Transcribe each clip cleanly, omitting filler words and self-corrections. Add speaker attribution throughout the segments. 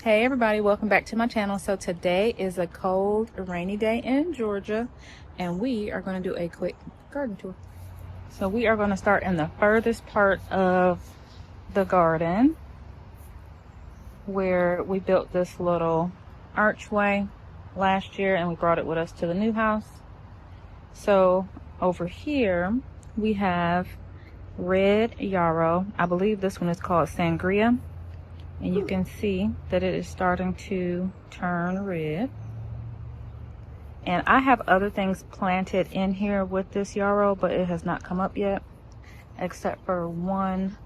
Speaker 1: Hey everybody, welcome back to my channel. So today is a cold, rainy day in Georgia, and we are going to do a quick garden tour. So we are going to start in the furthest part of the garden where we built this little archway last year and we brought it with us to the new house. So over here we have red yarrow. I believe this one is called sangria. And you can see that it is starting to turn red. And I have other things planted in here with this yarrow, but it has not come up yet, except for one.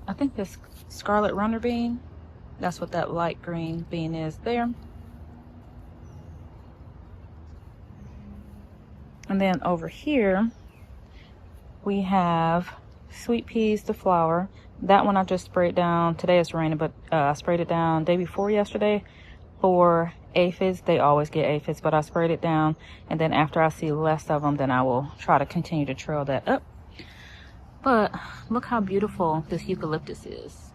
Speaker 1: I think this scarlet runner bean. That's what that light green bean is there. And then over here, we have sweet peas to flower. That one I just sprayed down. Today it's raining, but I sprayed it down day before yesterday for aphids. They always get aphids, but I sprayed it down. And then after I see less of them, then I will try to continue to trail that up. But look how beautiful this eucalyptus is.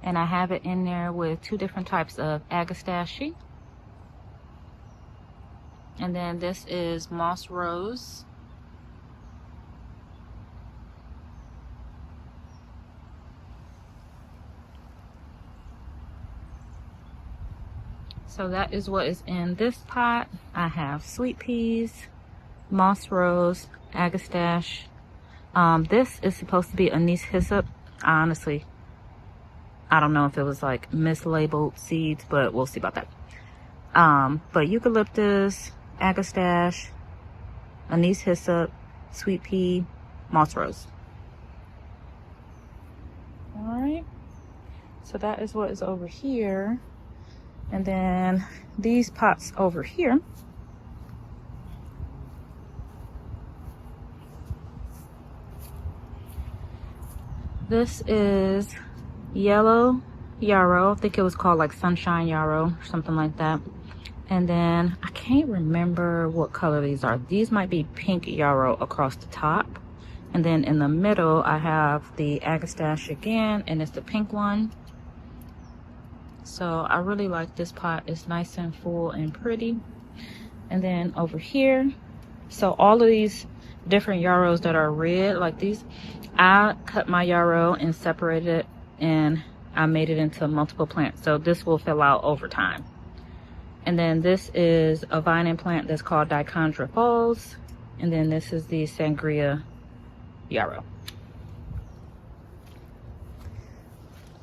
Speaker 1: And I have it in there with two different types of agastache. And then this is moss rose. So that is what is in this pot. I have sweet peas, moss rose, agastache. This is supposed to be anise hyssop. Honestly, I don't know if it was like mislabeled seeds, but we'll see about that. But eucalyptus, agastache, anise hyssop, sweet pea, moss rose. All right. So that is what is over here. And then these pots over here, this is yellow yarrow. I think it was called like sunshine yarrow or something like that. And then I can't remember what color these are. These might be pink yarrow across the top. And then in the middle, I have the agastache again, and it's the pink one. So I really like this pot. It's nice and full and pretty. And then over here, so all of these different yarrows that are red like these, I cut my yarrow and separated it, and I made it into multiple plants. So this will fill out over time. And then this is a vining plant that's called Dichondra falls. And then this is the sangria yarrow.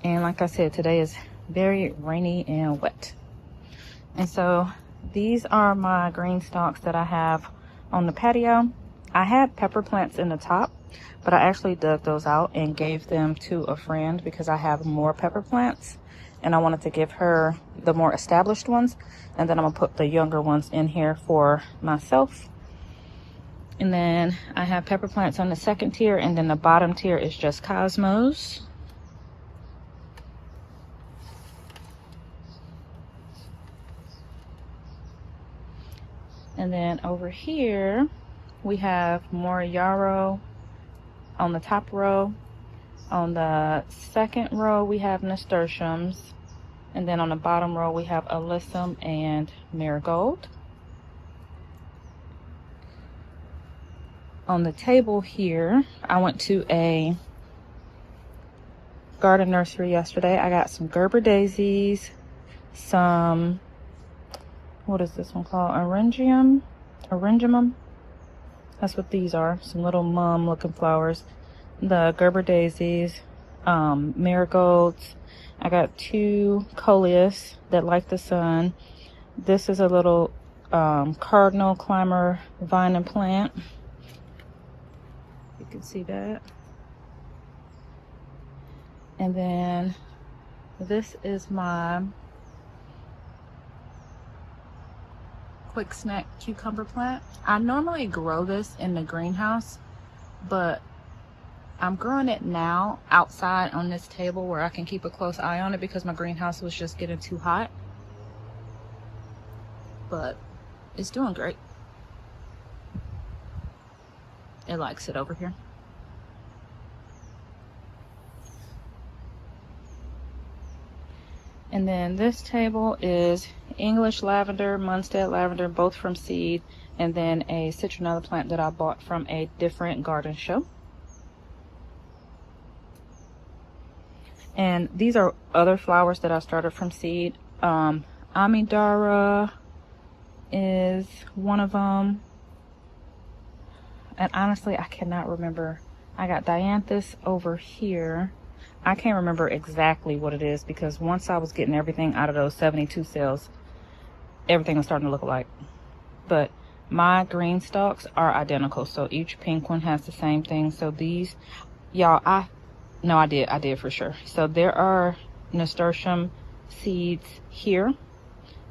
Speaker 1: And like I said, today is very rainy and wet. And so these are my green stalks that I have on the patio. I had pepper plants in the top, but I actually dug those out and gave them to a friend because I have more pepper plants and I wanted to give her the more established ones, and then I'm gonna put the younger ones in here for myself. And then I have pepper plants on the second tier, and then the bottom tier is just cosmos. And then over here, we have more yarrow on the top row. On the second row, we have nasturtiums. And then on the bottom row, we have alyssum and marigold. On the table here, I went to a garden nursery yesterday. I got some Gerber daisies, some, what is this one called? Orangium. That's what these are. Some little mum looking flowers. The Gerber daisies, marigolds. I got two coleus that like the sun. This is a little cardinal climber vine and plant. You can see that. And then this is my quick snack cucumber plant. I normally grow this in the greenhouse, but I'm growing it now outside on this table where I can keep a close eye on it because my greenhouse was just getting too hot. But it's doing great. It likes it over here. And then this table is English lavender, Munstead lavender, both from seed, and then a citronella plant that I bought from a different garden show. And these are other flowers that I started from seed. Amidara is one of them. And honestly, I cannot remember. I got dianthus over here. I can't remember exactly what it is because once I was getting everything out of those 72 cells, everything was starting to look alike. But my green stalks are identical. So each pink one has the same thing. So these, y'all, I did for sure. So there are nasturtium seeds here.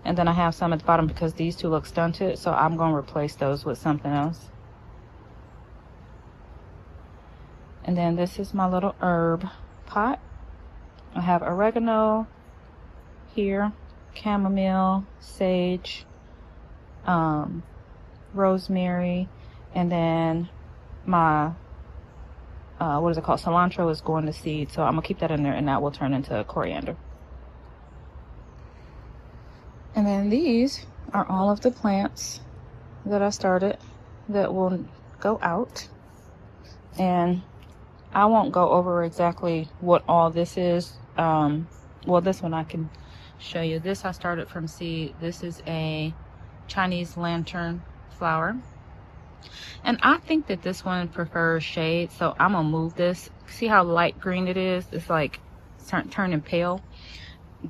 Speaker 1: And then I have some at the bottom because these two look stunted. So I'm going to replace those with something else. And then this is my little herb pot. I have oregano here, chamomile, sage, rosemary, and then my what is it called? Cilantro is going to seed, so I'm gonna keep that in there, and that will turn into coriander. And then these are all of the plants that I started that will go out, and I won't go over exactly what all this is. Well, this one I can show you. This I started from seed. This is a Chinese lantern flower. And I think that this one prefers shade, so I'm gonna move this. See how light green it is? It's like turning pale.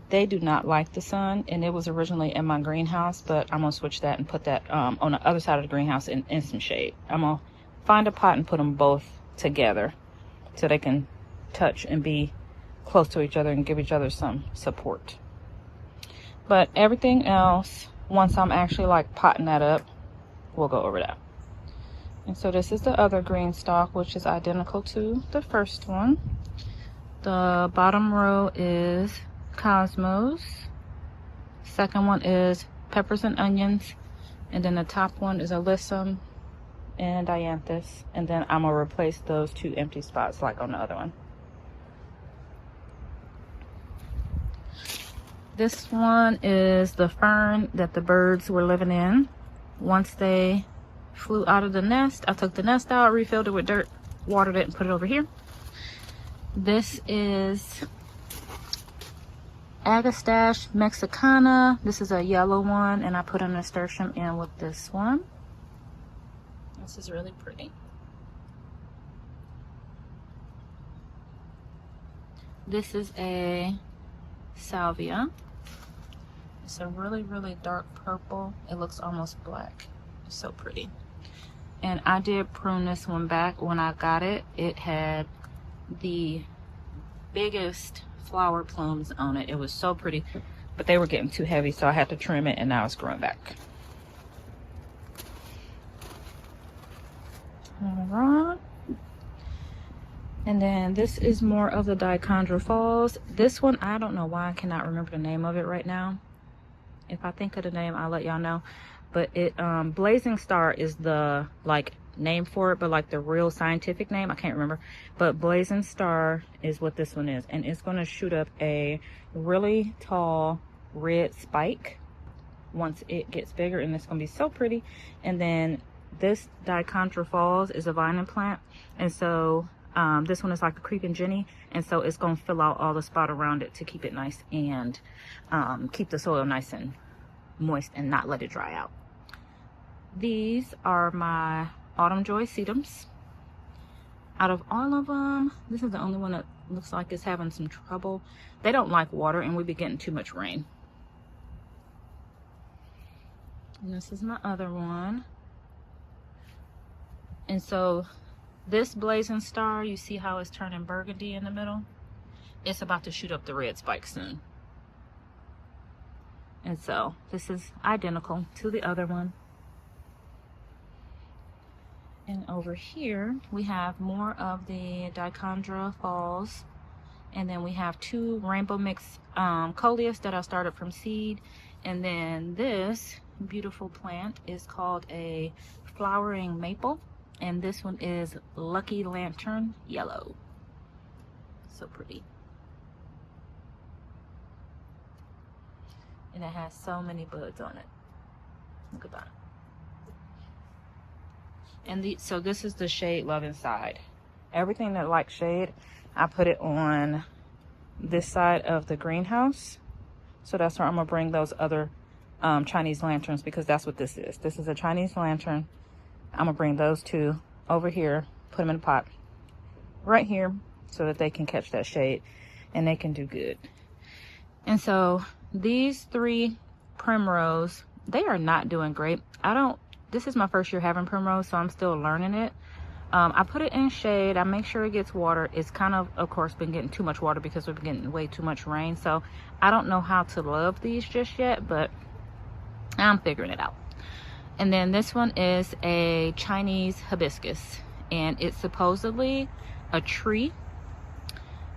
Speaker 1: They do not like the sun, and it was originally in my greenhouse, but I'm gonna switch that and put that on the other side of the greenhouse in some shade. I'm gonna find a pot and put them both together so they can touch and be close to each other and give each other some support. But everything else, once I'm actually like potting that up, we'll go over that. And so this is the other green stalk, which is identical to the first one. The bottom row is cosmos. Second one is peppers and onions. And then the top one is alyssum and dianthus, and then I'm gonna replace those two empty spots like on the other one. This one is the fern that the birds were living in. Once they flew out of the nest, I took the nest out, refilled it with dirt, watered it, and put it over here. This is Agastache mexicana. This is a yellow one, and I put a nasturtium in with this one. This is really pretty. This is a salvia. It's a really, really dark purple. It looks almost black. It's so pretty. And I did prune this one back when I got it. It had the biggest flower plumes on it. It was so pretty, but they were getting too heavy, so I had to trim it, and now it's growing back. Alright, and then this is more of the Dichondra Falls. This one, I don't know why I cannot remember the name of it right now. If I think of the name, I'll let y'all know. But it Blazing Star is the like name for it, but like the real scientific name I can't remember. But Blazing Star is what this one is, and it's going to shoot up a really tall red spike once it gets bigger, and it's going to be so pretty. And then this Dichondra Falls is a vining plant, and so this one is like a creeping Jenny, and so it's going to fill out all the spot around it to keep it nice and keep the soil nice and moist and not let it dry out. These are my Autumn Joy sedums. Out of all of them, this is the only one that looks like it's having some trouble. They don't like water, and we've been getting too much rain. And this is my other one. And so this Blazing Star, you see how it's turning burgundy in the middle? It's about to shoot up the red spike soon. And so this is identical to the other one. And over here we have more of the Dichondra Falls, and then we have two rainbow mix coleus that I started from seed. And then this beautiful plant is called a flowering maple, and this one is Lucky Lantern Yellow. So pretty. And it has so many buds on it. Look at that. And so this is the shade Love Inside. Everything that likes shade, I put it on this side of the greenhouse. So that's where I'm gonna bring those other Chinese lanterns, because that's what this is. This is a Chinese lantern. I'm gonna bring those two over here, put them in a pot right here so that they can catch that shade and they can do good. And so these 3 primrose, they are not doing great. This is my first year having primrose, so I'm still learning it. I put it in shade. I make sure it gets water. It's kind of course, been getting too much water because we've been getting way too much rain. So I don't know how to love these just yet, but I'm figuring it out. And then this one is a Chinese hibiscus, and it's supposedly a tree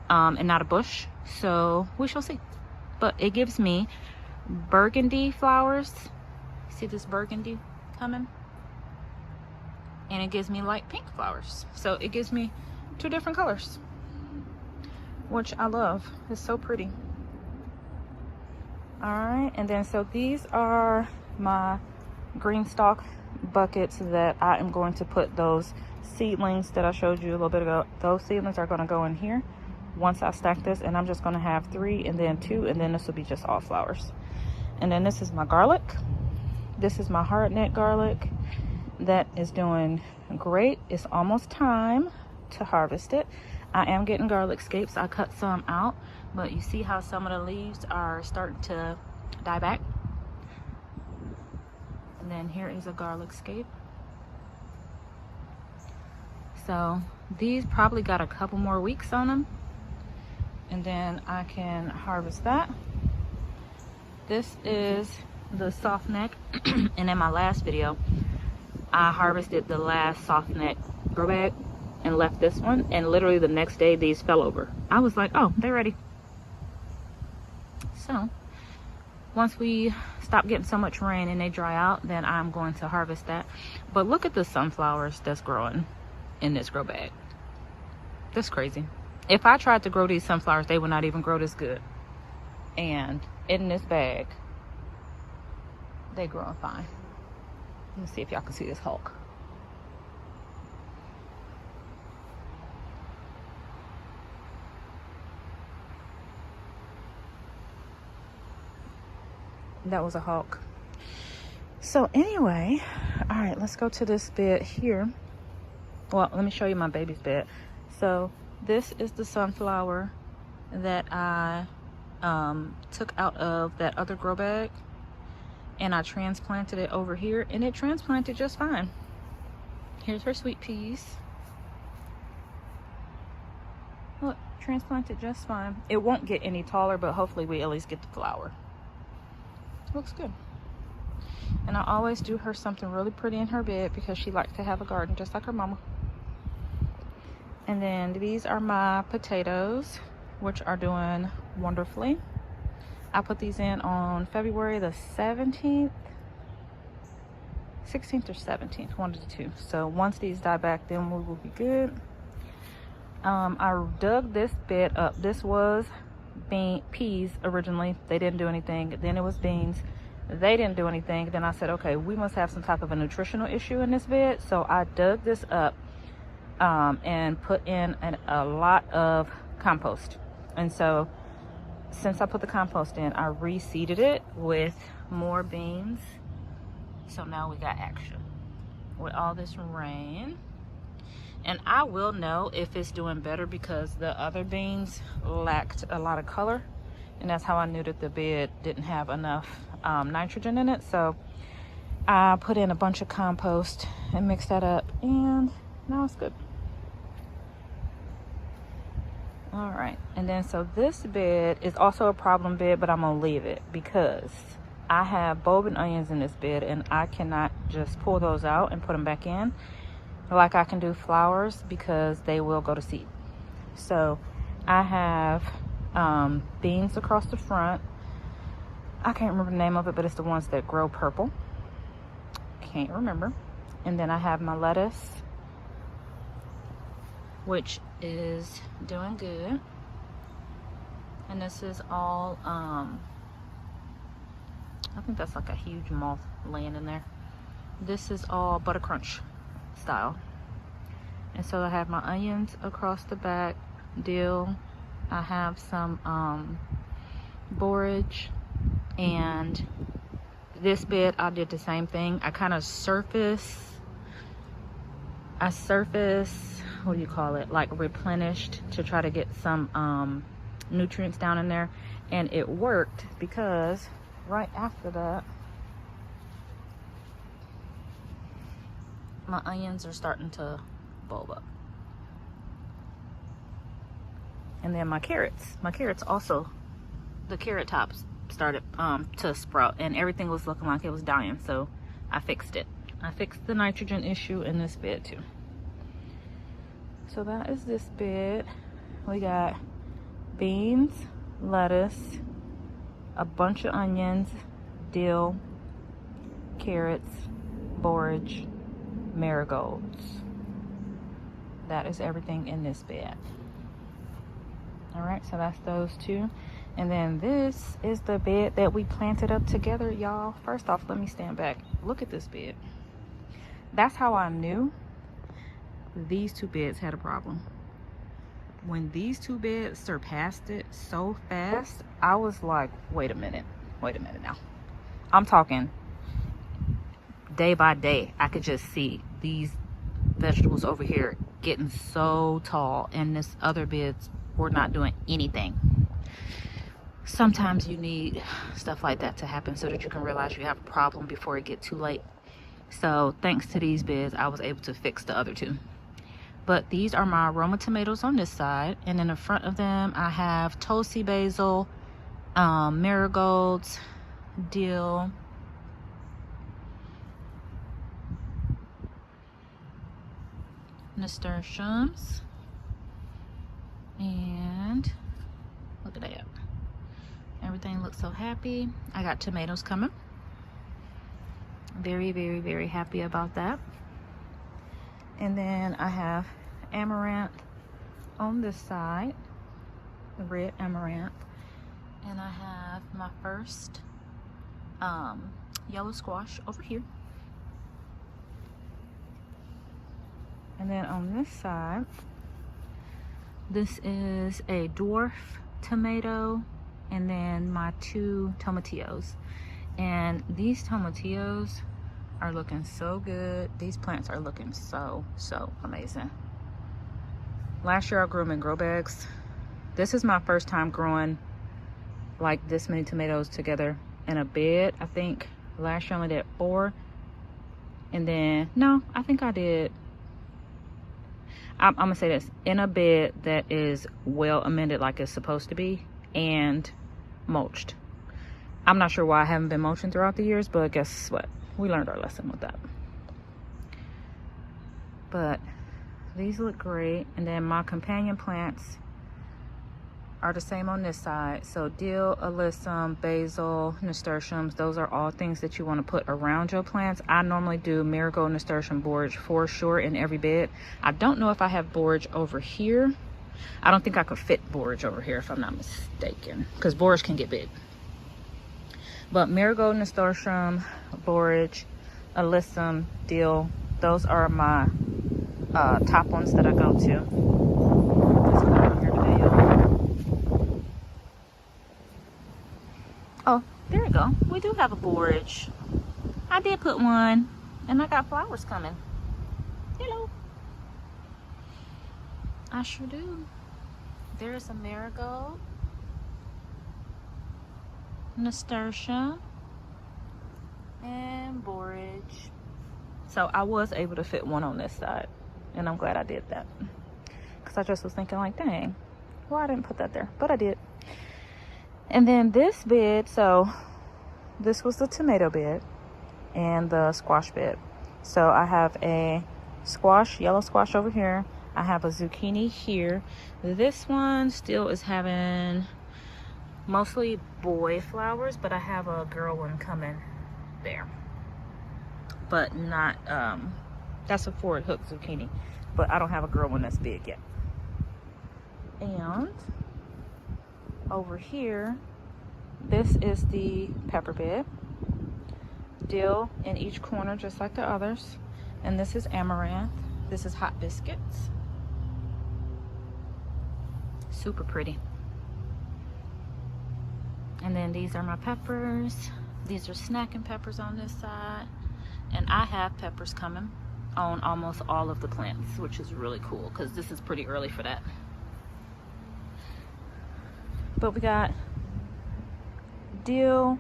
Speaker 1: and not a bush. So we shall see. But it gives me burgundy flowers. See this burgundy coming? And it gives me light pink flowers. So it gives me 2 different colors, which I love. It's so pretty. All right, and then so these are my green stalk buckets that I am going to put those seedlings that I showed you a little bit ago. Those seedlings are going to go in here once I stack this, and I'm just going to have 3 and then 2, and then this will be just all flowers. And then this is my garlic. This is my hardneck garlic. That is doing great. It's almost time to harvest it. I am getting garlic scapes. I cut some out, but you see how some of the leaves are starting to die back. And then here is a garlic scape. So these probably got a couple more weeks on them, and then I can harvest that. This is the soft neck. And in my last video, I harvested the last soft neck grow bag and left this one, and literally the next day these fell over. I was like, oh, they're ready. So once we stop getting so much rain and they dry out, then I'm going to harvest that. But look at the sunflowers that's growing in this grow bag. That's crazy. If I tried to grow these sunflowers, they would not even grow this good. And in this bag, they growing fine. Let me see if y'all can see this Hulk. That was a Hulk. So anyway, all right, let's go to this bed here. Well, let me show you my baby's bed. So this is the sunflower that I took out of that other grow bag, and I transplanted it over here, and it transplanted just fine. Here's her sweet peas. Look, transplanted just fine. It won't get any taller, but hopefully we at least get the flower. Looks good. And I always do her something really pretty in her bed because she likes to have a garden just like her mama. And then these are my potatoes, which are doing wonderfully. I put these in on February the 17th, 16th or 17th, one of the two. So once these die back, then we will be good. I dug this bed up. This was peas originally. They didn't do anything. Then it was beans. They didn't do anything. Then I said, okay, we must have some type of a nutritional issue in this bed. So I dug this up and put in a lot of compost. And so since I put the compost in, I reseeded it with more beans. So now we got action with all this rain. And I will know if it's doing better because the other beans lacked a lot of color. And that's how I knew that the bed didn't have enough nitrogen in it. So I put in a bunch of compost and mixed that up, and now it's good. All right, and then so this bed is also a problem bed, but I'm gonna leave it because I have bulb and onions in this bed, and I cannot just pull those out and put them back in like I can do flowers because they will go to seed. So I have beans across the front. I can't remember the name of it, but it's the ones that grow purple. Can't remember. And then I have my lettuce, which is doing good. And this is all I think that's like a huge moth laying in there. This is all butter crunch style. And so I have my onions across the back, dill. I have some borage, and this bed I did the same thing. I kind of surface, what do you call it, like replenished to try to get some nutrients down in there, and it worked because right after that my onions are starting to bulb up. And then my carrots also, the carrot tops started to sprout, and everything was looking like it was dying, so I fixed it. I fixed the nitrogen issue in this bed too. So that is this bed. We got beans, lettuce, a bunch of onions, dill, carrots, borage, marigolds. That is everything in this bed. All right, so that's those two. And then this is the bed that we planted up together, y'all. First off, let me stand back. Look at this bed. That's how I knew these two beds had a problem. When these two beds surpassed it so fast, I was like, wait a minute now. I'm talking day by day. I could just see these vegetables over here getting so tall, and this other beds were not doing anything. Sometimes you need stuff like that to happen so that you can realize you have a problem before it gets too late. So thanks to these beds, I was able to fix the other two. But these are my aroma tomatoes on this side, and in the front of them I have Tulsi basil, marigolds, dill, nasturtiums, and look at that. Everything looks so happy. I got tomatoes coming. Very, very, very happy about that. And then I have amaranth on this side, the red amaranth. And I have my first yellow squash over here. And then on this side, this is a dwarf tomato, and then my two tomatillos. And these tomatillos are looking so good. These plants are looking so amazing. Last year I grew them in grow bags. This is my first time growing like this many tomatoes together in a bed. I think last year I only did 4. And then, no, I think I did, I'm gonna say this, in a bed that is well amended like it's supposed to be, and mulched. I'm not sure why I haven't been mulching throughout the years, but guess what? We learned our lesson with that. But these look great. And then my companion plants are the same on this side. So dill, alyssum, basil, nasturtiums, those are all things that you want to put around your plants. I normally do marigold, nasturtium, borage for sure in every bed. I don't know if I have borage over here. I don't think I could fit borage over here if I'm not mistaken, because borage can get big. But marigold, nasturtium, borage, alyssum, dill, those are my top ones that I go to. Let's go down here today, y'all. Oh, there we go. We do have a borage. I did put one, and I got flowers coming. Hello. I sure do. There's a marigold, nasturtium, and borage. So I was able to fit one on this side, and I'm glad I did that, because I just was thinking like, dang, well, I didn't put that there, but I did. And then this bed, so this was the tomato bed and the squash bed. So I have a squash, yellow squash over here. I have a zucchini here. This one still is having mostly boy flowers, but I have a girl one coming there. But not, that's a forward hook zucchini, but I don't have a girl one that's big yet. And over here, this is the pepper bed. dill in each corner just like the others. And this is amaranth. This is hot biscuits. Super pretty. And then these are my peppers. These are snacking peppers on this side. And I have peppers coming on almost all of the plants, which is really cool because this is pretty early for that. But we got dill,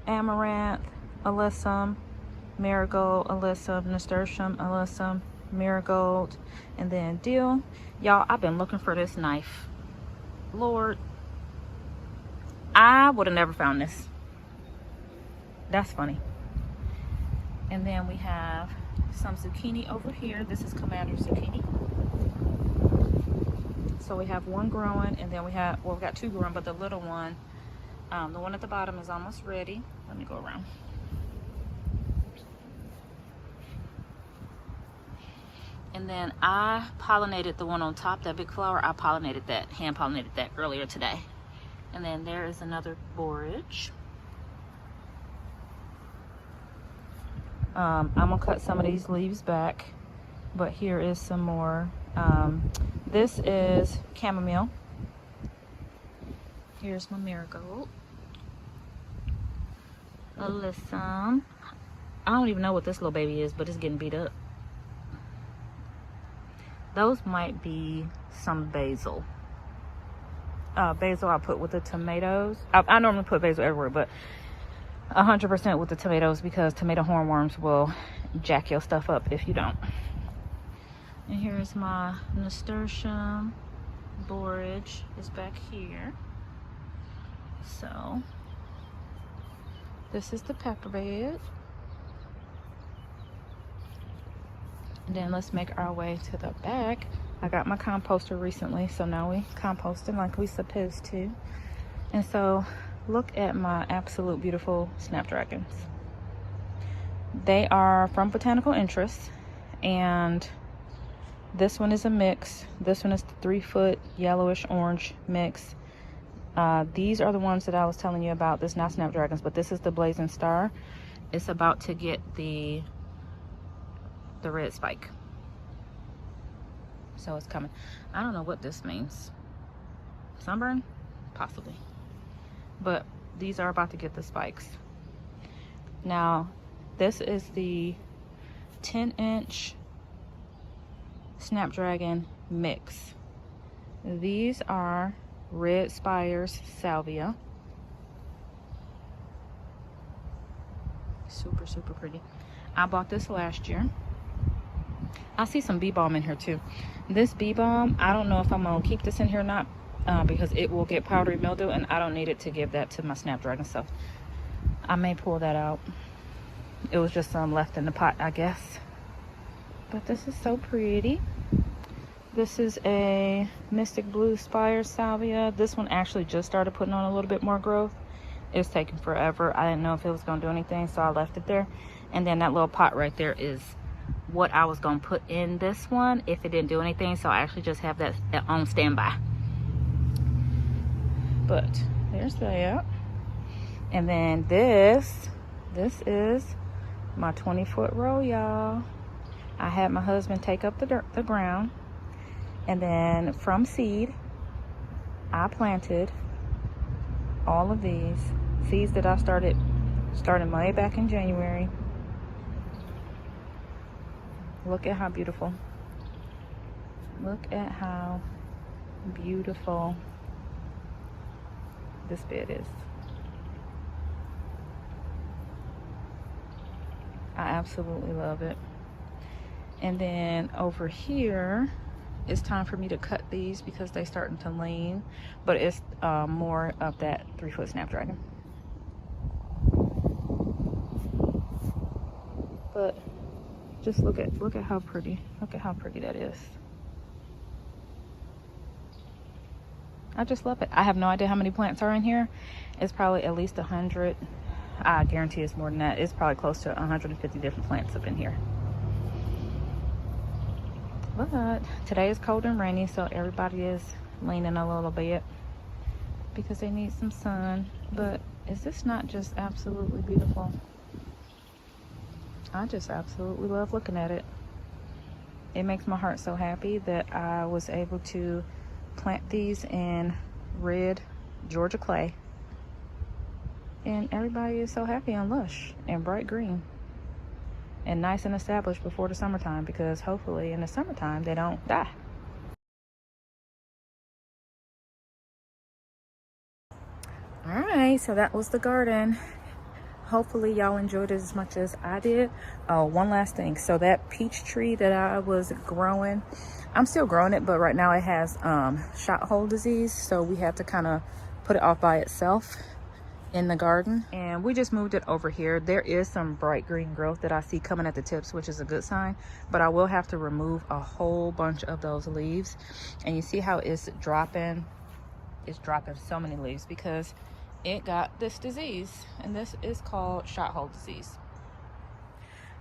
Speaker 1: amaranth, alyssum, marigold, alyssum, nasturtium, alyssum, marigold, and then dill. Y'all, I've been looking for this knife. Lord, I would have never found this. That's funny. And then we have some zucchini over here. This is Commander zucchini. So we have one growing, and then we have, well, we got two growing, but the little one, the one at the bottom is almost ready. Let me go around. And then I pollinated the one on top, that big flower. I pollinated that, hand pollinated that earlier today. And then there is another borage. I'm gonna cut some of these leaves back, but here is some more. This is chamomile. Here's my marigold. Alyssum. I don't even know what this little baby is, but it's getting beat up. Those might be some basil. Basil I put with the tomatoes. I normally put basil everywhere, but 100% with the tomatoes because tomato hornworms will jack your stuff up if you don't. And here's my nasturtium. Borage is back here. So this is the pepper bed. And then let's make our way to the back. I got my composter recently, so now we composting like we supposed to. And so look at my absolute beautiful snapdragons. They are from Botanical Interest, and this one is a mix. This one is the 3-foot yellowish orange mix. These are the ones that I was telling you about. This is not snapdragons, but this is the blazing star. It's about to get the red spike, so it's coming. I don't know what this means. Sunburn? Possibly. But these are about to get the spikes. Now, this is the 10-inch Snapdragon mix. These are Red Spires Salvia. Super, super pretty. I bought this last year. I see some bee balm in here too. This bee balm, I don't know if I'm gonna keep this in here or not, because it will get powdery mildew, and I don't need it to give that to my snapdragon, so I may pull that out. It was just some left in the pot, I guess. But this is so pretty. This is a Mystic Blue Spire Salvia. This one actually just started putting on a little bit more growth. It's taking forever. I didn't know if it was gonna do anything, so I left it there. And then that little pot right there is what I was gonna put in this one if it didn't do anything, so I actually just have that on standby. But there's that. And then this is my 20-foot row, y'all. I had my husband take up the ground, and then from seed I planted all of these seeds that I started way back in January. Look at how beautiful. Look at how beautiful this bed is. I absolutely love it. And then over here, it's time for me to cut these because they're starting to lean, but it's more of that 3-foot snapdragon. But just look at how pretty. Look at how pretty that is. I just love it. I have no idea how many plants are in here. It's probably at least 100. I guarantee it's more than that. It's probably close to 150 different plants up in here. But today is cold and rainy, so everybody is leaning a little bit because they need some sun. But is this not just absolutely beautiful? I just absolutely love looking at it. It makes my heart so happy that I was able to plant these in red Georgia clay. And everybody is so happy and lush and bright green and nice and established before the summertime, because hopefully in the summertime they don't die. All right, so that was the garden. Hopefully y'all enjoyed it as much as I did. Oh, one last thing. So that peach tree that I was growing, I'm still growing it, but right now it has shot hole disease. So we have to kind of put it off by itself in the garden. And we just moved it over here. There is some bright green growth that I see coming at the tips, which is a good sign, but I will have to remove a whole bunch of those leaves. And you see how it's dropping so many leaves because it got this disease, and this is called shot hole disease.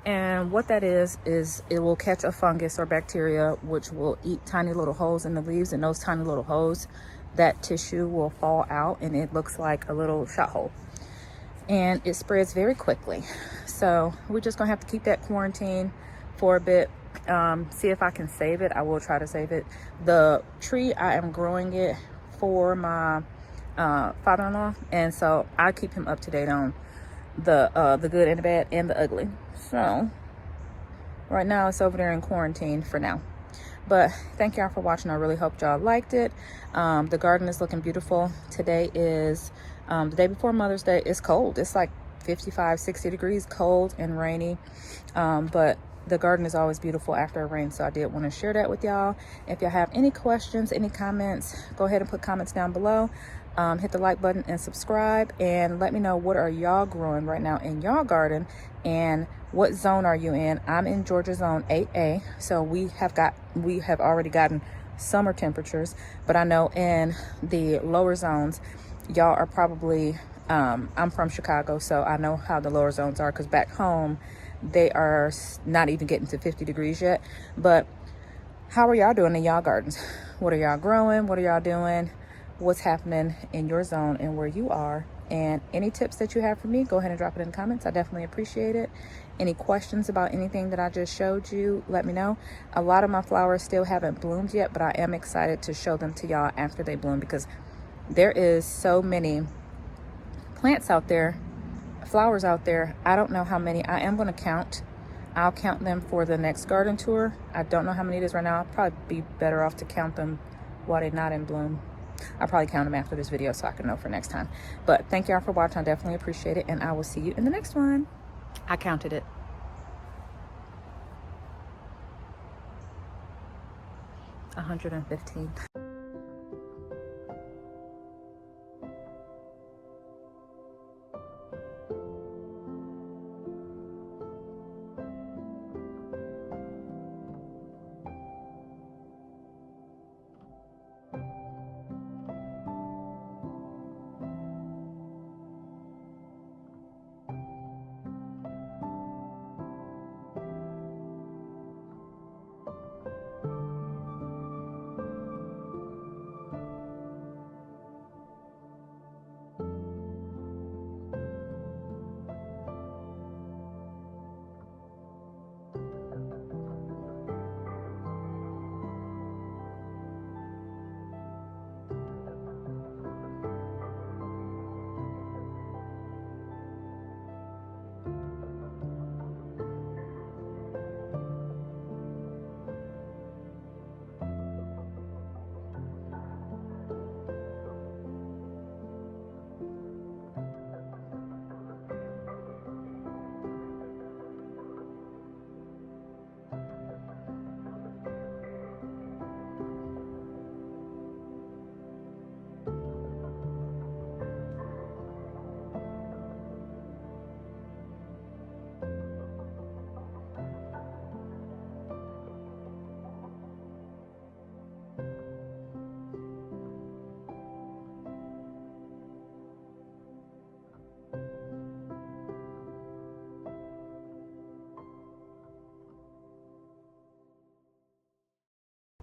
Speaker 1: And what that is it will catch a fungus or bacteria which will eat tiny little holes in the leaves, and those tiny little holes, that tissue will fall out and it looks like a little shot hole, and it spreads very quickly. So we're just gonna have to keep that quarantine for a bit. See if I can save it. I will try to save it. The tree, I am growing it for my father-in-law, and so I keep him up to date on the good and the bad and the ugly. So right now it's over there in quarantine for now. But thank y'all for watching. I really hope y'all liked it. The garden is looking beautiful. Today is the day before Mother's Day. It's cold. It's like 55, 60 degrees, cold and rainy. But the garden is always beautiful after a rain, so I did want to share that with y'all. If y'all have any questions, any comments, go ahead and put comments down below. Hit the like button and subscribe, and let me know what are y'all growing right now in y'all garden, and what zone are you in. I'm in Georgia zone 8A, so we have already gotten summer temperatures, but I know in the lower zones y'all are probably I'm from Chicago, so I know how the lower zones are, because back home they are not even getting to 50 degrees yet. But how are y'all doing in y'all gardens? What are y'all growing? What are y'all doing? What's happening in your zone and where you are? And any tips that you have for me, go ahead and drop it in the comments. I definitely appreciate it. Any questions about anything that I just showed you, let me know. A lot of my flowers still haven't bloomed yet, but I am excited to show them to y'all after they bloom, because there is so many plants out there, flowers out there. I don't know how many. I am going to count. I'll count them for the next garden tour. I don't know how many it is right now. I'll probably be better off to count them while they're not in bloom. I'll probably count them after this video so I can know for next time. But thank y'all for watching. I definitely appreciate it, and I will see you in the next one. I counted it. 115.